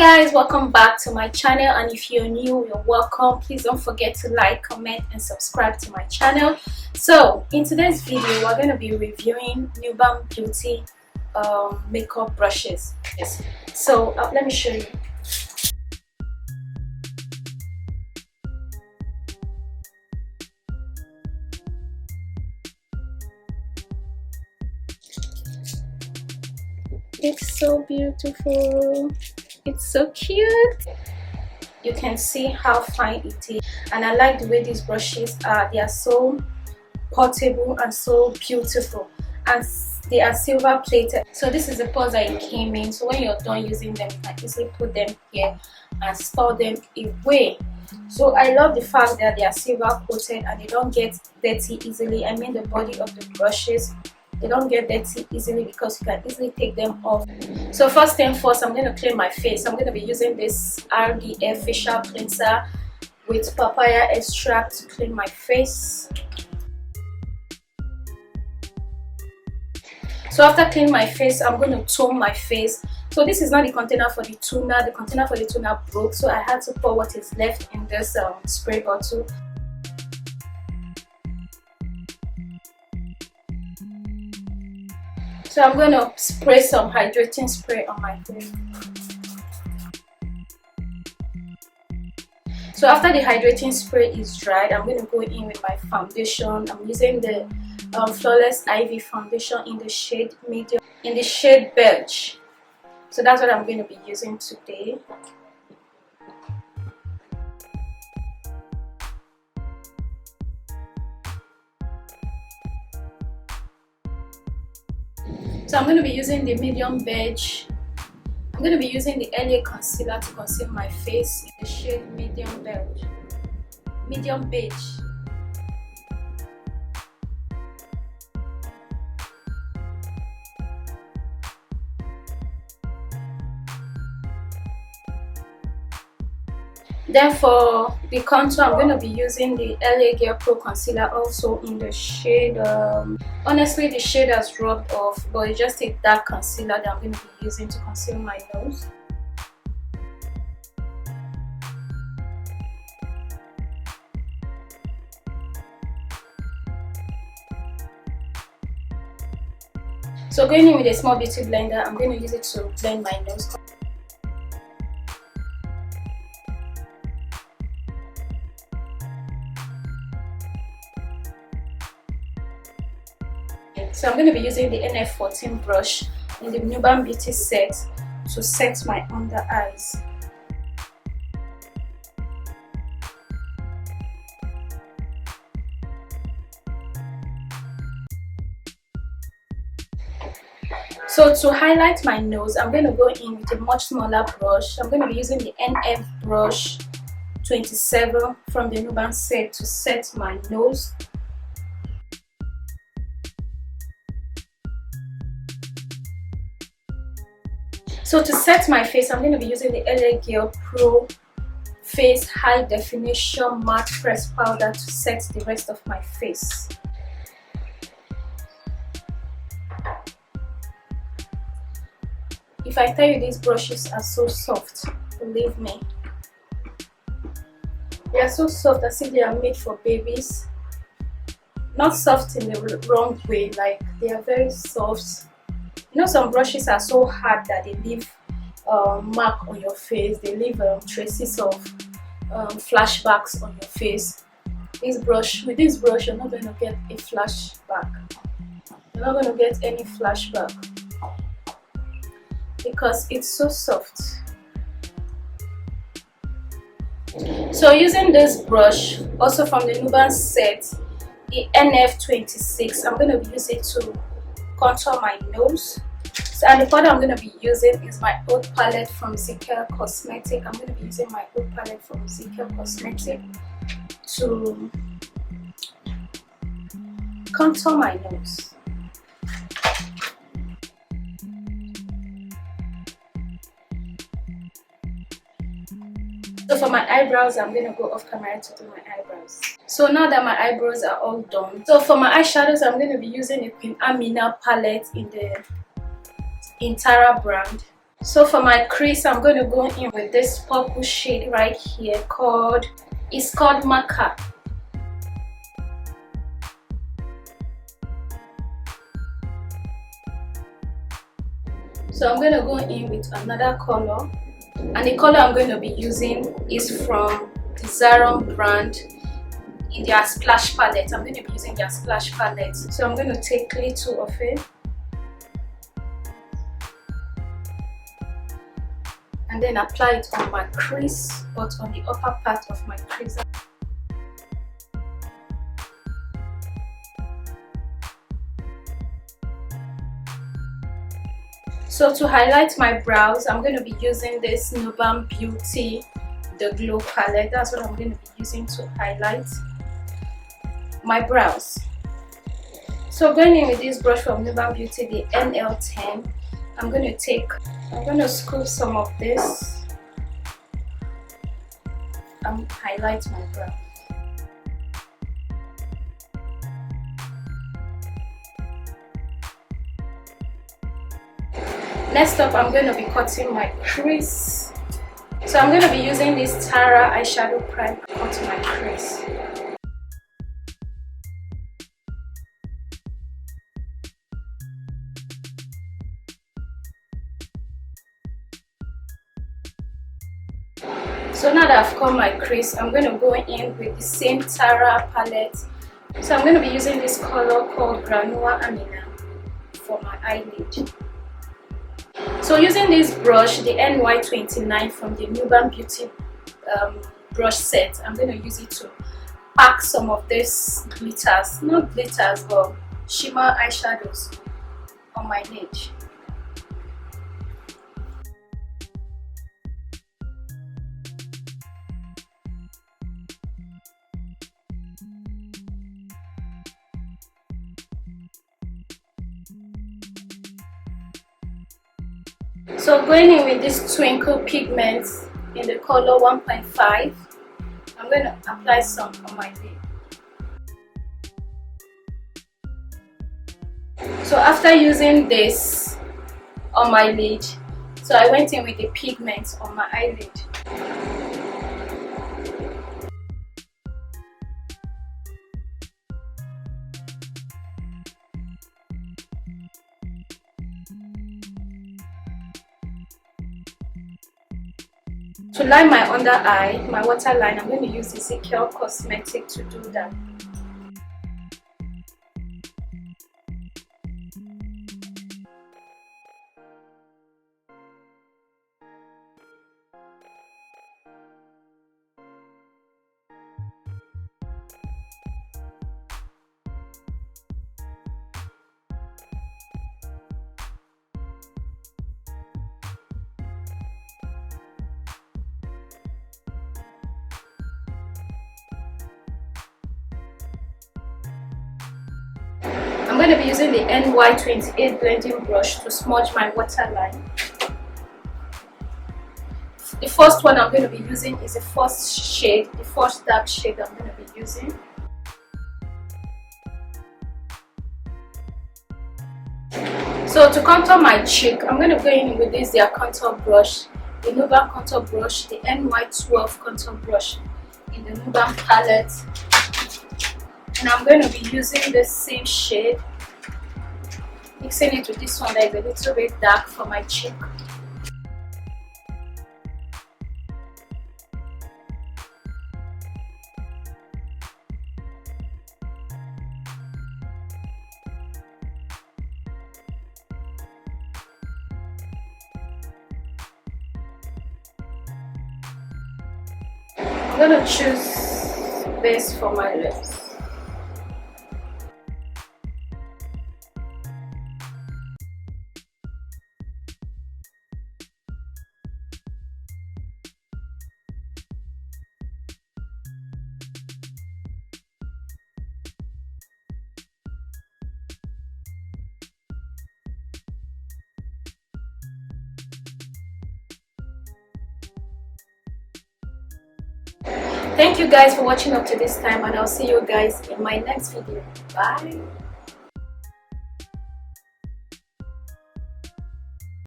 guys, welcome back to my channel, and if you're new, you're welcome. Please don't forget to like, comment and subscribe to my channel. So in today's video we're going to be reviewing Nuban beauty makeup brushes. Yes, so let me show you. It's so beautiful, it's so cute. You can see how fine it is, and I like the way these brushes are. They are so portable and so beautiful, and they are silver plated. So this is the purse that it came in, so when you're done using them you can easily put them here and store them away. So I love the fact that they are silver coated and they don't get dirty easily. I mean the body of the brushes, they don't get dirty easily because you can easily take them off. So first thing first, I'm going to clean my face. I'm going to be using this RDF facial cleanser with papaya extract to clean my face. So after cleaning my face, I'm going to tone my face. So this is not the container for the toner. The container for the toner broke, so I had to pour what is left in this spray bottle. So I'm going to spray some hydrating spray on my face. So after the hydrating spray is dried, I'm going to go in with my foundation. I'm using the Flawless Ivy foundation in the shade medium, in the shade beige. So that's what I'm going to be using today. So I'm going to be using the medium beige. I'm going to be using the LA concealer to conceal my face in the shade medium beige. Medium beige. Then for the contour, I'm going to be using the LA Girl Pro Concealer, also in the shade, honestly the shade has rubbed off, but it's just a dark concealer that I'm going to be using to conceal my nose. So going in with a small beauty blender, I'm going to use it to blend my nose. So I'm going to be using the NF14 brush in the Nuban Beauty set to set my under eyes. So to highlight my nose, I'm going to go in with a much smaller brush. I'm going to be using the NF brush 27 from the Nuban set to set my nose. So to set my face, I'm going to be using the LA Girl Pro Face High Definition Matte Press Powder to set the rest of my face. If I tell you these brushes are so soft, believe me. They are so soft as if they are made for babies. Not soft in the wrong way, like they are very soft. You know, some brushes are so hard that they leave mark on your face. They leave traces of flashbacks on your face. With this brush, you're not going to get a flashback. You're not going to get any flashback because it's so soft. So using this brush, also from the Nuban set, the NF26, I'm going to use it to contour my nose. So, and the powder I'm going to be using is my old palette from ZK Cosmetic. I'm going to be using my old palette from ZK Cosmetic to contour my nose. So for my eyebrows, I'm going to go off camera to do my eyebrows. So now that my eyebrows are all done, so for my eyeshadows, I'm going to be using the Queen Amina palette in the Intara brand. So for my crease, I'm going to go in with this purple shade right here it's called Maca. So I'm going to go in with another color, and the color I'm going to be using is from the Zaron brand in their splash palette. I'm going to be using their splash palette. So I'm going to take little of it and then apply it on my crease, but on the upper part of my crease. So to highlight my brows, I'm going to be using this Nuban Beauty The Glow palette. That's what I'm going to be using to highlight my brows. So going in with this brush from Nuban Beauty, the NL10, I'm going to scoop some of this and highlight my brow. Next up, I'm going to be cutting my crease. So I'm going to be using this Tara eyeshadow prime to cut my crease. So now that I've cut my crease, I'm going to go in with the same Tara palette. So I'm going to be using this color called Granua Amina for my eyelid. So using this brush, the NY29 from the Nuban Beauty brush set, I'm going to use it to pack some of this glitters, not glitters but shimmer eyeshadows on my lid. So going in with this Twinkle pigment in the color 1.5, I'm going to apply some on my lid. So after using this on my lid, so I went in with the pigment on my eyelid. To line my under eye, my waterline, I'm going to use the Secure Cosmetic to do that. I'm going to be using the NY28 blending brush to smudge my waterline. The first one I'm going to be using is the first shade, the first dark shade I'm going to be using. So to contour my cheek, I'm going to go in with this their contour brush, the Nuban contour brush, the NY12 contour brush in the Nuban palette. And I'm going to be using the same shade, mixing it with this one that is a little bit dark for my cheek. I'm going to choose this for my lips. Thank you guys for watching up to this time, and I'll see you guys in my next video. Bye.